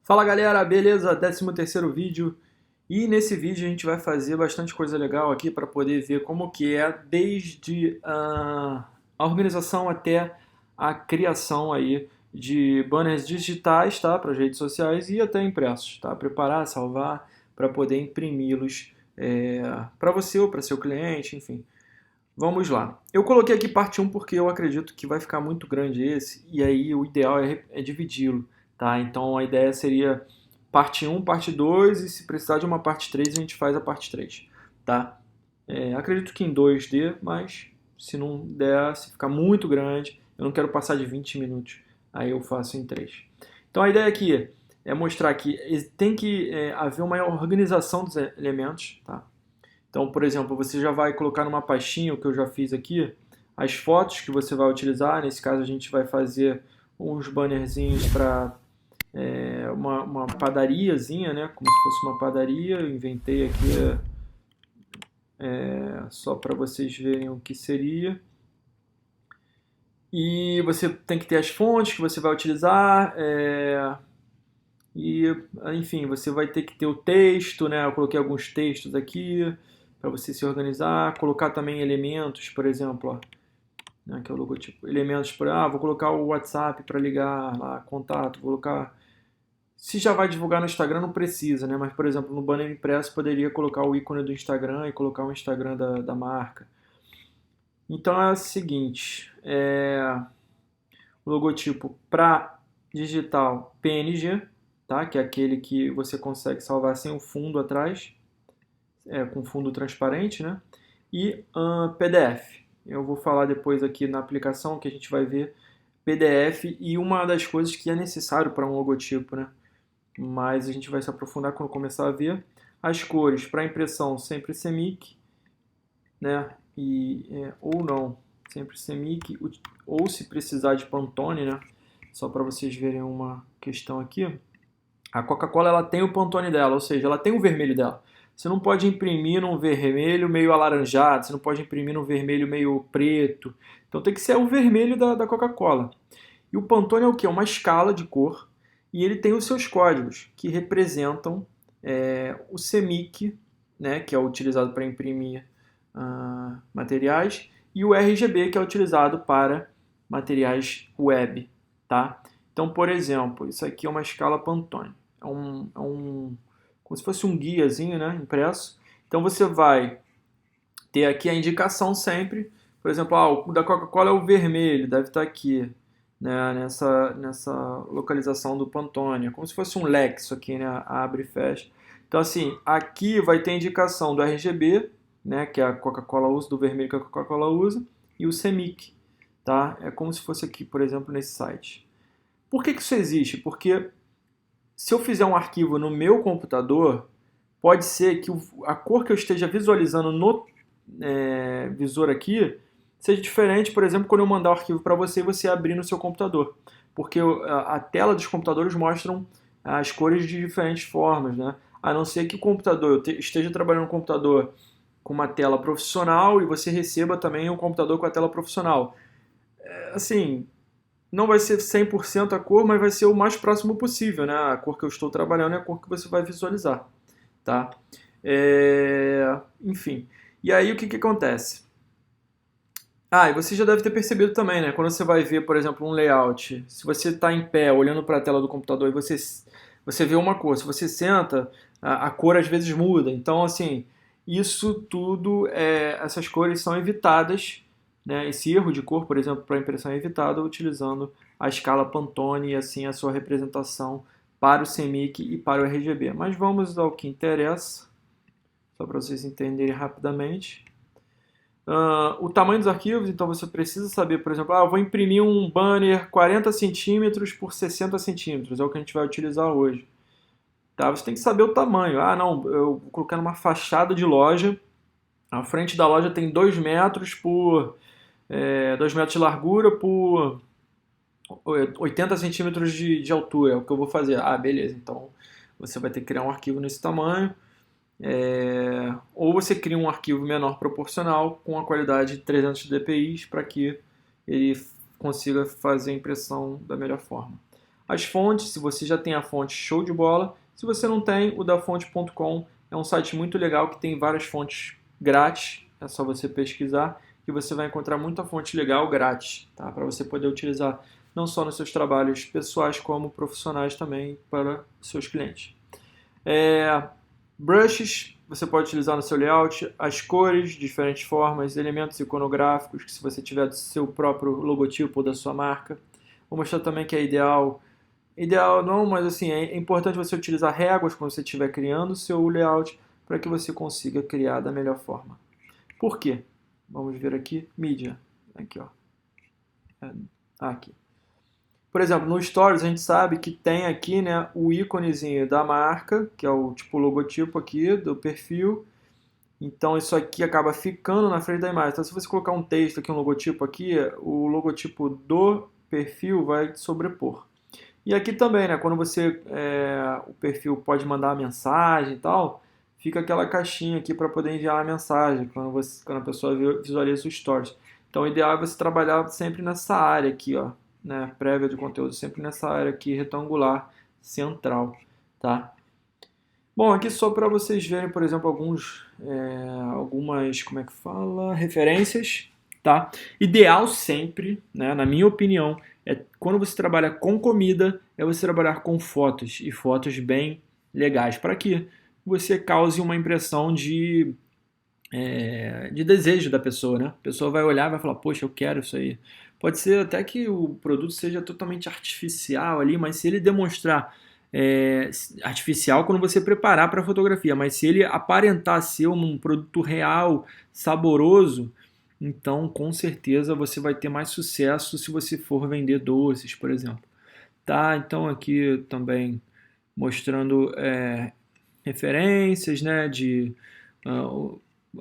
Fala galera, beleza? 13º vídeo e nesse vídeo a gente vai fazer bastante coisa legal aqui para poder ver como que é desde a organização até a criação aí de banners digitais, tá? Para as redes sociais e até impressos, tá? Preparar, salvar para poder imprimi-los para você ou para seu cliente, enfim. Vamos lá. Eu coloquei aqui parte um porque eu acredito que vai ficar muito grande esse, e aí o ideal é dividi-lo, tá? Então a ideia seria parte um, parte 2 e se precisar de uma parte 3 a gente faz a parte 3, tá? Acredito que em 2 dê, mas se não der, se ficar muito grande, eu não quero passar de 20 minutos, aí eu faço em 3. Então a ideia aqui é mostrar que tem que haver uma organização dos elementos, tá? Então, por exemplo, você já vai colocar numa pastinha, o que eu já fiz aqui, as fotos que você vai utilizar. Nesse caso, a gente vai fazer uns bannerzinhos para uma padariazinha, né? Como se fosse uma padaria. Eu inventei aqui só para vocês verem o que seria. E você tem que ter as fontes que você vai utilizar. E, enfim, você vai ter que ter o texto, né? Eu coloquei alguns textos aqui para você se organizar, colocar também elementos, por exemplo, ó, né, que é o logotipo, elementos para, vou colocar o WhatsApp para ligar lá, contato, vou colocar, se já vai divulgar no Instagram não precisa, né, mas por exemplo no banner impresso poderia colocar o ícone do Instagram e colocar o Instagram da marca. Então é o seguinte, o logotipo para digital PNG, tá, que é aquele que você consegue salvar sem o fundo atrás, com fundo transparente, né? E PDF. Eu vou falar depois aqui na aplicação que a gente vai ver PDF e uma das coisas que é necessário para um logotipo, né? Mas a gente vai se aprofundar quando começar a ver. As cores para impressão sempre CMYK, né? Ou não, sempre CMYK, ou se precisar de Pantone, né? Só para vocês verem uma questão aqui. A Coca-Cola ela tem o Pantone dela, ou seja, ela tem o vermelho dela. Você não pode imprimir num vermelho meio alaranjado, você não pode imprimir num vermelho meio preto. Então tem que ser o vermelho da Coca-Cola. E o Pantone é o quê? Uma escala de cor e ele tem os seus códigos que representam o CMYK, né, que é utilizado para imprimir materiais, e o RGB, que é utilizado para materiais web. Tá? Então, por exemplo, isso aqui é uma escala Pantone. Como se fosse um guiazinho, né, impresso. Então você vai ter aqui a indicação sempre, por exemplo, o da Coca-Cola é o vermelho, deve estar aqui, né, nessa localização do Pantone, como se fosse um Lexo aqui, né, abre e fecha. Então assim, aqui vai ter a indicação do RGB, né, que a Coca-Cola usa, do vermelho que a Coca-Cola usa, e o CMYK, tá? É como se fosse aqui, por exemplo, nesse site. Por que isso existe? Porque se eu fizer um arquivo no meu computador, pode ser que a cor que eu esteja visualizando no visor aqui seja diferente, por exemplo, quando eu mandar o arquivo para você e você abrir no seu computador. Porque a tela dos computadores mostram as cores de diferentes formas, né? A não ser que o computador, eu esteja trabalhando no computador com uma tela profissional e você receba também um computador com a tela profissional. Assim, não vai ser 100% a cor, mas vai ser o mais próximo possível, né? A cor que eu estou trabalhando é a cor que você vai visualizar, tá? Enfim, e aí o que acontece? E você já deve ter percebido também, né? Quando você vai ver, por exemplo, um layout, se você está em pé, olhando para a tela do computador e você vê uma cor, se você senta, a cor às vezes muda. Então, assim, isso tudo, essas cores são evitadas, né? Esse erro de cor, por exemplo, para impressão é evitado utilizando a escala Pantone e assim a sua representação para o CMYK e para o RGB. Mas vamos ao que interessa, só para vocês entenderem rapidamente. O tamanho dos arquivos, então você precisa saber, por exemplo, eu vou imprimir um banner 40 centímetros por 60 centímetros, é o que a gente vai utilizar hoje. Tá? Você tem que saber o tamanho. Não, eu vou colocar numa fachada de loja, a frente da loja tem 2 metros por 2 metros de largura por 80 centímetros de altura, é o que eu vou fazer. Beleza, então você vai ter que criar um arquivo nesse tamanho. Ou você cria um arquivo menor proporcional com a qualidade de 300 dpi para que ele consiga fazer a impressão da melhor forma. As fontes, se você já tem a fonte, show de bola. Se você não tem, o da fonte.com é um site muito legal que tem várias fontes grátis. É só você pesquisar que você vai encontrar muita fonte legal grátis, tá? Para você poder utilizar não só nos seus trabalhos pessoais, como profissionais também para seus clientes. Brushes, você pode utilizar no seu layout, as cores de diferentes formas, elementos iconográficos, que se você tiver do seu próprio logotipo ou da sua marca. Vou mostrar também que é ideal não, mas assim, é importante você utilizar réguas quando você estiver criando o seu layout para que você consiga criar da melhor forma. Por quê? Vamos ver aqui, mídia. Aqui, ó. Aqui. Por exemplo, no Stories a gente sabe que tem aqui, né, o íconezinho da marca, que é o tipo logotipo aqui do perfil. Então isso aqui acaba ficando na frente da imagem. Então se você colocar um texto aqui, um logotipo aqui, o logotipo do perfil vai sobrepor. E aqui também, né, quando o perfil pode mandar a mensagem e tal, fica aquela caixinha aqui para poder enviar a mensagem quando a pessoa visualiza o Stories. Então o ideal é você trabalhar sempre nessa área aqui, ó, né, prévia de conteúdo, sempre nessa área aqui retangular central, tá? Bom, aqui só para vocês verem, por exemplo, algumas, como é que fala, referências, tá? Ideal sempre, né, na minha opinião, é quando você trabalha com comida, é você trabalhar com fotos e fotos bem legais, para que você cause uma impressão de desejo da pessoa, né? A pessoa vai olhar e vai falar, poxa, eu quero isso aí. Pode ser até que o produto seja totalmente artificial ali, mas se ele demonstrar artificial quando você preparar para a fotografia, mas se ele aparentar ser um produto real, saboroso, então com certeza você vai ter mais sucesso se você for vender doces, por exemplo. Tá, então aqui também mostrando referências, né, de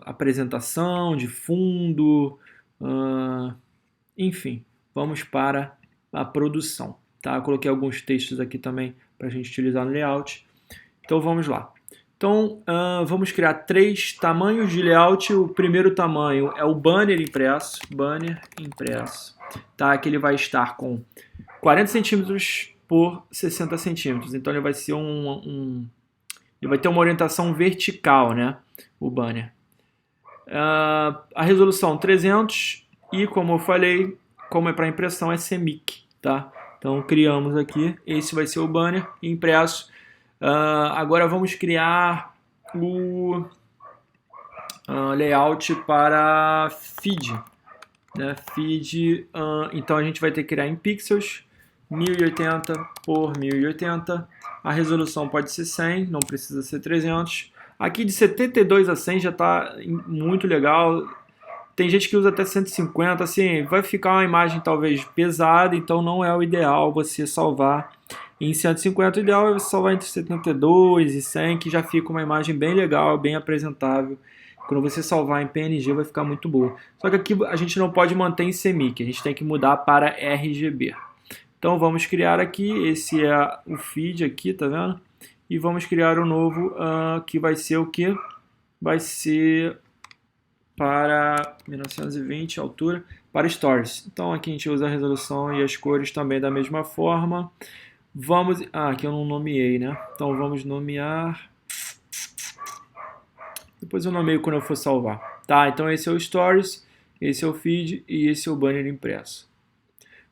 apresentação, de fundo, enfim, vamos para a produção. Tá? Eu coloquei alguns textos aqui também para a gente utilizar no layout. Então vamos lá. Então vamos criar 3 tamanhos de layout. O primeiro tamanho é o banner impresso. Tá? Que ele vai estar com 40 centímetros por 60 centímetros. Então ele vai ser ele vai ter uma orientação vertical, né? O banner. A resolução 300 e, como eu falei, como é para impressão, é CMYK, tá? Então criamos aqui, esse vai ser o banner impresso. Agora vamos criar o layout para feed, né? Feed, então a gente vai ter que criar em pixels, 1080 por 1080. A resolução pode ser 100, não precisa ser 300. Aqui de 72 a 100 já está muito legal. Tem gente que usa até 150, assim, vai ficar uma imagem talvez pesada, então não é o ideal você salvar em 150. O ideal é você salvar entre 72 e 100, que já fica uma imagem bem legal, bem apresentável. Quando você salvar em PNG vai ficar muito boa. Só que aqui a gente não pode manter em CMYK, a gente tem que mudar para RGB. Então vamos criar aqui, esse é o feed aqui, tá vendo? E vamos criar um novo que vai ser o que? Vai ser para 1920, altura, para Stories. Então aqui a gente usa a resolução e as cores também da mesma forma. Vamos... aqui eu não nomeei, né? Então vamos nomear... Depois eu nomeio quando eu for salvar. Tá, então esse é o Stories, esse é o feed e esse é o banner impresso.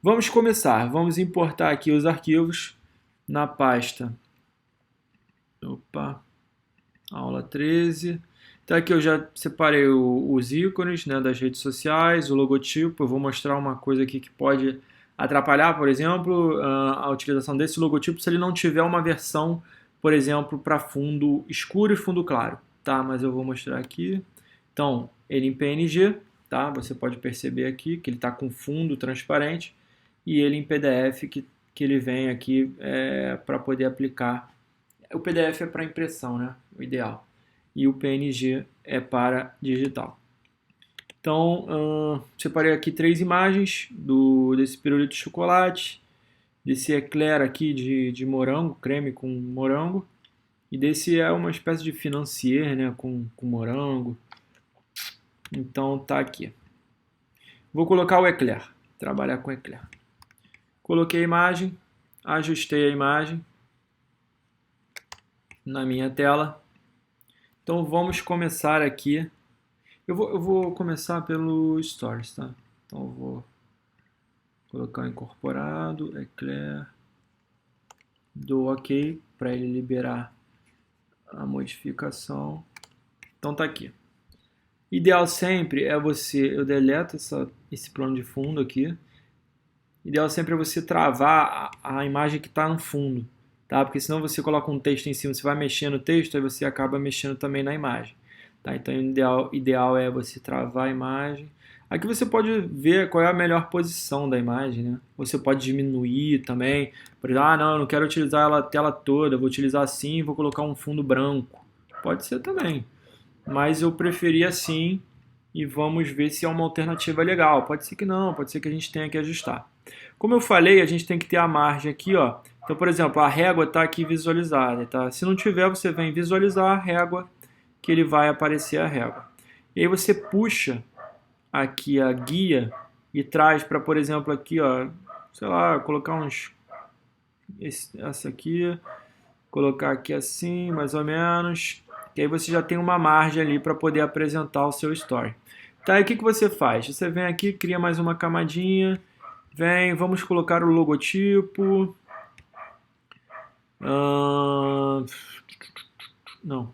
Vamos começar. Vamos importar aqui os arquivos na pasta. Aula 13. Então aqui eu já separei os ícones, né, das redes sociais, o logotipo. Eu vou mostrar uma coisa aqui que pode atrapalhar, por exemplo, a utilização desse logotipo se ele não tiver uma versão, por exemplo, para fundo escuro e fundo claro. Tá, mas eu vou mostrar aqui. Então, ele em PNG, tá? Você pode perceber aqui que ele está com fundo transparente e ele em PDF que ele vem aqui para poder aplicar. O PDF é para impressão, né? O ideal. E o PNG é para digital. Então, separei aqui 3 imagens desse pirulito de chocolate, desse eclair aqui de morango, creme com morango, e desse é uma espécie de financier, né, com morango. Então tá aqui. Vou colocar o eclair, trabalhar com eclair. Coloquei a imagem. Ajustei a imagem na minha tela. Então vamos começar aqui. Eu vou começar pelo Stories, tá? Então eu vou colocar o incorporado, Eclair, dou OK para ele liberar a modificação. Então tá aqui. Ideal sempre é eu deleto esse plano de fundo aqui. Ideal sempre é você travar a imagem que está no fundo, tá? Porque senão você coloca um texto em cima, você vai mexendo no texto, aí você acaba mexendo também na imagem, tá? Então o ideal é você travar a imagem. Aqui você pode ver qual é a melhor posição da imagem, né? Você pode diminuir também. Por exemplo, não, eu não quero utilizar a tela toda, eu vou utilizar assim e vou colocar um fundo branco. Pode ser também, mas eu preferi assim e vamos ver se é uma alternativa legal. Pode ser que não, pode ser que a gente tenha que ajustar. Como eu falei, a gente tem que ter a margem aqui, ó. Então, por exemplo, a régua está aqui visualizada, tá? Se não tiver, você vem visualizar a régua, que ele vai aparecer a régua. E aí você puxa aqui a guia e traz para, por exemplo, aqui, ó, sei lá, colocar essa aqui, colocar aqui assim, mais ou menos, que aí você já tem uma margem ali para poder apresentar o seu story. Tá, e o que você faz? Você vem aqui, cria mais uma camadinha, vamos colocar o logotipo. Não,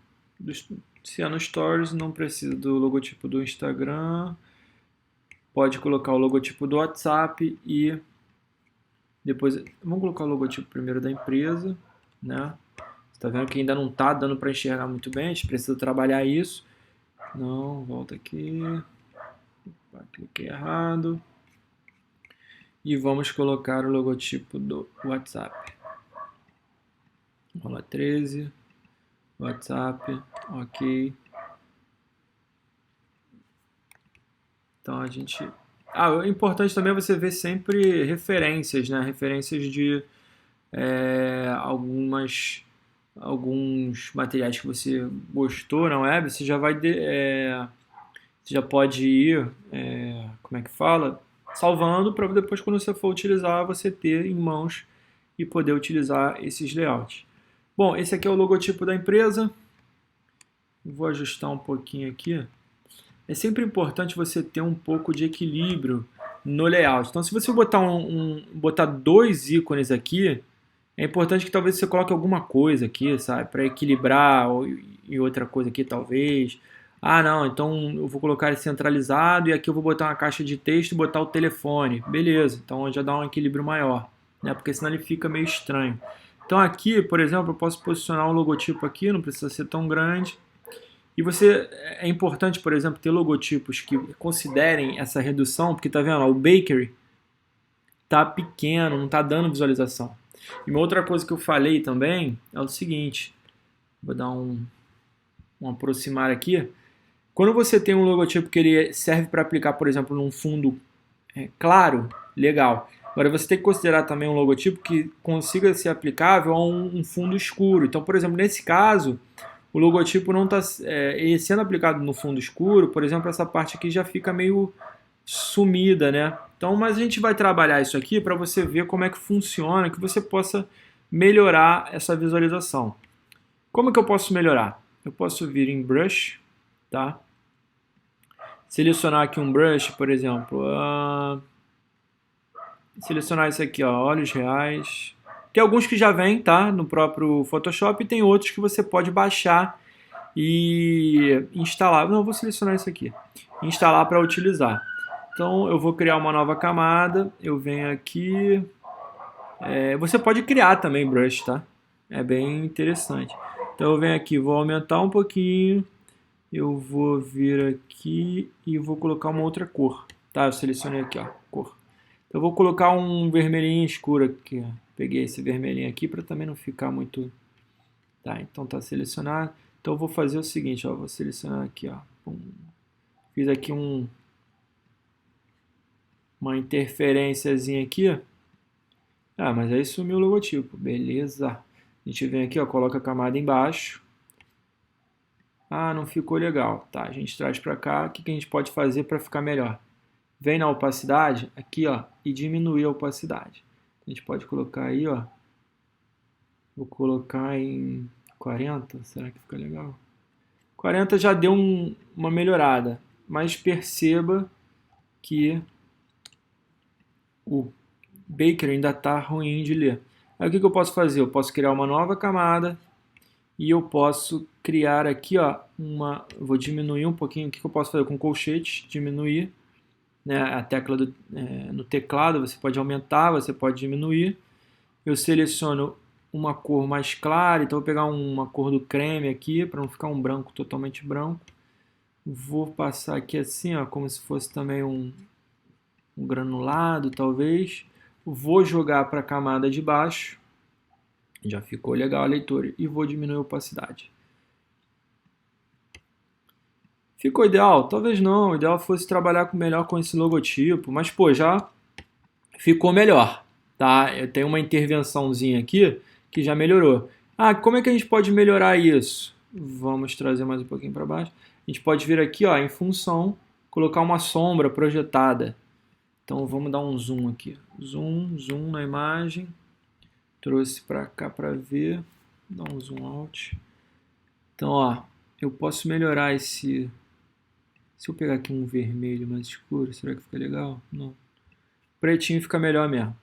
se é no Stories, não precisa do logotipo do Instagram. Pode colocar o logotipo do WhatsApp e depois... Vamos colocar o logotipo primeiro da empresa, né? Você tá vendo que ainda não tá dando para enxergar muito bem, a gente precisa trabalhar isso. Não, volta aqui. Opa, cliquei errado. E vamos colocar o logotipo do WhatsApp. Rola 13, WhatsApp, OK. Então a gente... o importante também é você ver sempre referências, né? Referências de alguns materiais que você gostou na web, você já vai... você já pode ir, como é que fala? Salvando para depois, quando você for utilizar, você ter em mãos e poder utilizar esses layouts. Bom, esse aqui é o logotipo da empresa. Vou ajustar um pouquinho aqui. É sempre importante você ter um pouco de equilíbrio no layout. Então, se você botar dois ícones aqui, é importante que talvez você coloque alguma coisa aqui, sabe? Para equilibrar e outra coisa aqui, talvez. Não, então eu vou colocar ele centralizado e aqui eu vou botar uma caixa de texto e botar o telefone. Beleza, então já dá um equilíbrio maior, né? Porque senão ele fica meio estranho. Então aqui, por exemplo, eu posso posicionar um logotipo aqui, não precisa ser tão grande. E é importante, por exemplo, ter logotipos que considerem essa redução, porque tá vendo, o bakery tá pequeno, não tá dando visualização. E uma outra coisa que eu falei também é o seguinte, vou dar um aproximar aqui. Quando você tem um logotipo que ele serve para aplicar, por exemplo, num fundo claro, legal. Agora você tem que considerar também um logotipo que consiga ser aplicável a um fundo escuro. Então, por exemplo, nesse caso, o logotipo não está sendo aplicado no fundo escuro, por exemplo, essa parte aqui já fica meio sumida, né? Então, mas a gente vai trabalhar isso aqui para você ver como é que funciona, que você possa melhorar essa visualização. Como que eu posso melhorar? Eu posso vir em Brush, tá? Selecionar aqui um brush, por exemplo. Selecionar esse aqui, ó, olhos reais. Tem alguns que já vêm, tá? No próprio Photoshop e tem outros que você pode baixar e instalar. Não, eu vou selecionar esse aqui. Instalar para utilizar. Então eu vou criar uma nova camada. Eu venho aqui. Você pode criar também brush, tá? É bem interessante. Então eu venho aqui, vou aumentar um pouquinho. Eu vou vir aqui e vou colocar uma outra cor. Tá, eu selecionei aqui, ó, cor. Então eu vou colocar um vermelhinho escuro aqui, ó. Peguei esse vermelhinho aqui para também não ficar muito... Tá, então tá selecionado. Então eu vou fazer o seguinte, ó, vou selecionar aqui, ó. Fiz aqui uma interferênciazinha aqui, ó. Mas aí sumiu o logotipo, beleza. A gente vem aqui, ó, coloca a camada embaixo. Não ficou legal. Tá, a gente traz para cá. O que a gente pode fazer para ficar melhor? Vem na opacidade, aqui, ó, e diminuir a opacidade. A gente pode colocar aí, ó, Vou colocar em 40, será que fica legal? 40 já deu uma melhorada, mas perceba que o Baker ainda está ruim de ler. Aí o que eu posso fazer? Eu posso criar uma nova camada e eu posso criar aqui, ó, vou diminuir um pouquinho. O que eu posso fazer com colchetes? Diminuir, né, a tecla no teclado, você pode aumentar, você pode diminuir. Eu seleciono uma cor mais clara, então vou pegar uma cor do creme aqui, para não ficar um branco totalmente branco. Vou passar aqui assim, ó, como se fosse também um granulado, talvez. Vou jogar para a camada de baixo. Já ficou legal a leitura. E vou diminuir a opacidade. Ficou ideal? Talvez não. O ideal fosse trabalhar melhor com esse logotipo. Mas, pô, já ficou melhor. Tá? Eu tenho uma intervençãozinha aqui que já melhorou. Ah, como é que a gente pode melhorar isso? Vamos trazer mais um pouquinho para baixo. A gente pode vir aqui, ó, em função, colocar uma sombra projetada. Então vamos dar um zoom aqui. Zoom na imagem. Trouxe para cá para ver. Dá um zoom out. Então, ó, eu posso melhorar esse... Se eu pegar aqui um vermelho mais escuro, será que fica legal? Não. Pretinho fica melhor mesmo.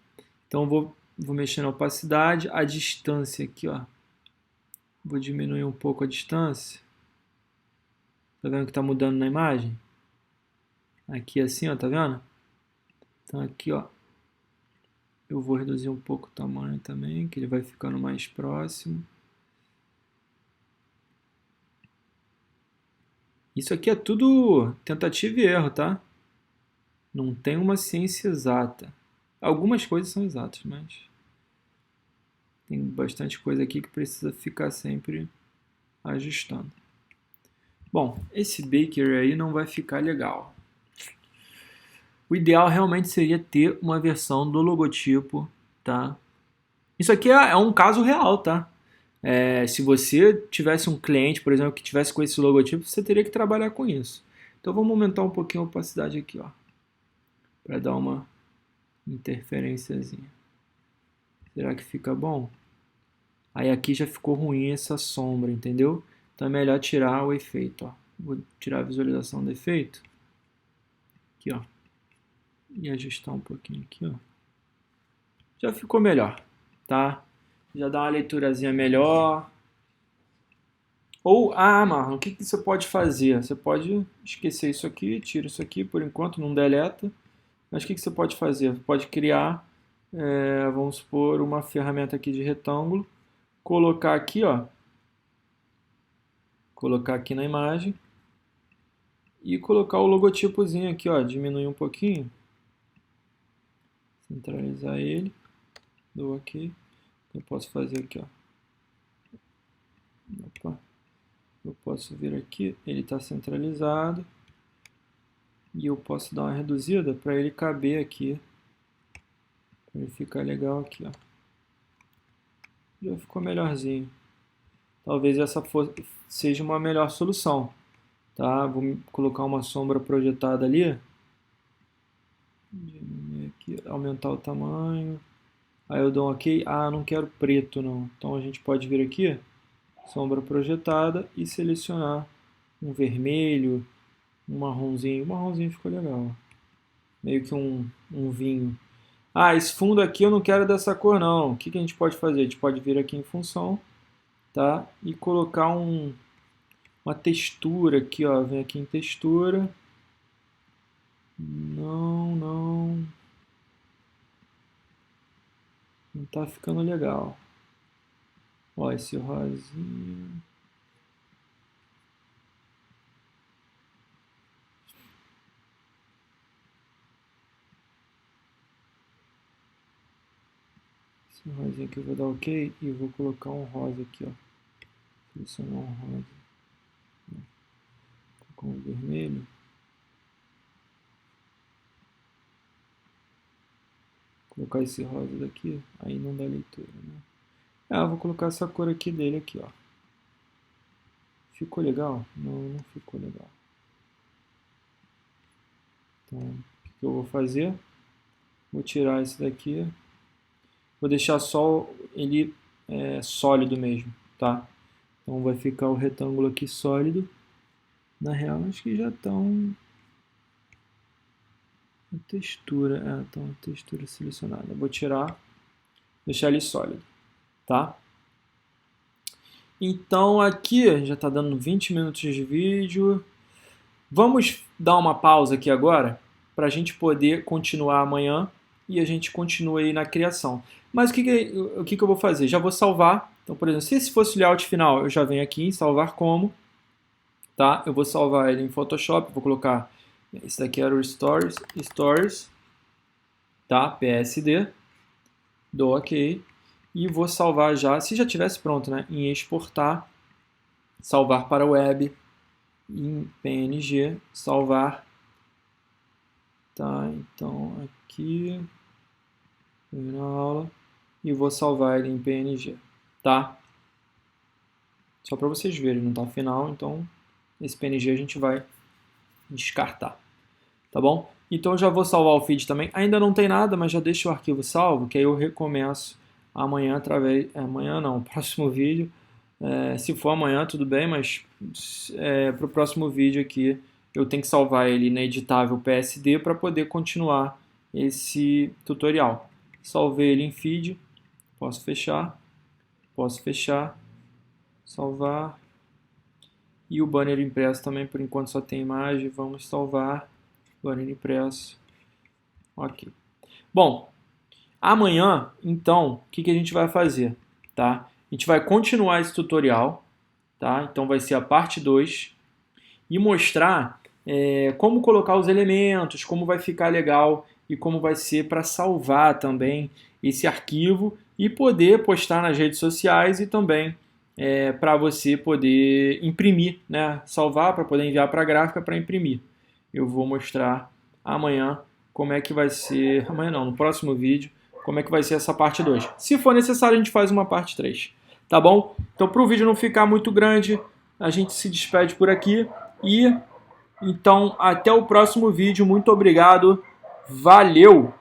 Então vou mexer na opacidade, a distância aqui, ó. Vou diminuir um pouco a distância. Tá vendo que tá mudando na imagem? Aqui assim, ó, tá vendo? Então aqui, ó, eu vou reduzir um pouco o tamanho também, que ele vai ficando mais próximo. Isso aqui é tudo tentativa e erro, tá? Não tem uma ciência exata. Algumas coisas são exatas, mas tem bastante coisa aqui que precisa ficar sempre ajustando. Bom, esse Baker aí não vai ficar legal. O ideal realmente seria ter uma versão do logotipo, tá? Isso aqui é um caso real, tá? Se você tivesse um cliente, por exemplo, que tivesse com esse logotipo, você teria que trabalhar com isso. Então vamos aumentar um pouquinho a opacidade aqui, ó, para dar uma interferênciazinha. Será que fica bom? Aí aqui já ficou ruim essa sombra, entendeu? Então é melhor tirar o efeito, ó. Vou tirar a visualização do efeito. Aqui, ó. E ajustar um pouquinho aqui, ó. Já ficou melhor, tá? Já dá uma leiturazinha melhor. Ou, Marlon, o que você pode fazer? Você pode esquecer isso aqui, tira isso aqui, por enquanto não deleta. Mas o que você pode fazer? Você pode criar, vamos supor, uma ferramenta aqui de retângulo, colocar aqui, ó, colocar aqui na imagem e colocar o logotipozinho aqui, ó, diminuir um pouquinho, centralizar ele, dou OK. Eu posso fazer aqui, ó. Opa. Eu posso vir aqui, ele está centralizado e eu posso dar uma reduzida para ele caber aqui, para ele ficar legal aqui, ó. Já ficou melhorzinho. Talvez essa seja uma melhor solução, tá? Vou colocar uma sombra projetada ali, diminuir aqui, aumentar o tamanho. Aí eu dou um OK. Não quero preto não. Então a gente pode vir aqui, sombra projetada e selecionar um vermelho, um marronzinho. O marronzinho ficou legal. Meio que um vinho. Esse fundo aqui eu não quero dessa cor não. O que a gente pode fazer? A gente pode vir aqui em função, tá? E colocar uma textura aqui, ó. Vem aqui em textura. Não tá ficando legal. Ó, esse rosinha. Esse rosinha aqui eu vou dar OK e vou colocar um rosa aqui, ó. Selecionar um rosa. Com um vermelho. Colocar esse rosa daqui, aí não dá leitura, né? Eu vou colocar essa cor aqui dele aqui, ó. Ficou legal? Não ficou legal. Então, o que eu vou fazer? Vou tirar esse daqui. Vou deixar só ele sólido mesmo, tá? Então vai ficar o retângulo aqui sólido. Na real, acho que já estão a textura, estão a textura selecionada. Eu vou tirar, deixar ele sólido, tá? Então aqui já está dando 20 minutos de vídeo. Vamos dar uma pausa aqui agora para a gente poder continuar amanhã e a gente continua aí na criação. Mas o que eu vou fazer? Já vou salvar. Então, por exemplo, se esse fosse o layout final, eu já venho aqui em salvar como, tá? Eu vou salvar ele em Photoshop, vou colocar, esse daqui era o Stories, tá? PSD, dou OK e vou salvar já, se já tivesse pronto, né? Em exportar, salvar para web, em PNG, salvar, tá? Então aqui, na aula, e vou salvar ele em PNG, tá? Só para vocês verem, não tá final, então esse PNG a gente vai descartar, tá bom? Então eu já vou salvar o feed também, ainda não tem nada, mas já deixo o arquivo salvo, que aí eu recomeço amanhã amanhã não, próximo vídeo, se for amanhã tudo bem, mas para o próximo vídeo aqui eu tenho que salvar ele na editável PSD para poder continuar esse tutorial. Salvei ele em feed, posso fechar, salvar, e o banner impresso também, por enquanto só tem imagem, vamos salvar, banner impresso, ok. Bom, amanhã, então, o que a gente vai fazer, tá? A gente vai continuar esse tutorial, tá? Então vai ser a parte 2 e mostrar como colocar os elementos, como vai ficar legal e como vai ser para salvar também esse arquivo e poder postar nas redes sociais e também para você poder imprimir, né? Salvar para poder enviar para a gráfica para imprimir. Eu vou mostrar amanhã como é que vai ser, amanhã não, no próximo vídeo, como é que vai ser essa parte 2. Se for necessário, a gente faz uma parte 3, tá bom? Então, para o vídeo não ficar muito grande, a gente se despede por aqui e então até o próximo vídeo. Muito obrigado, valeu!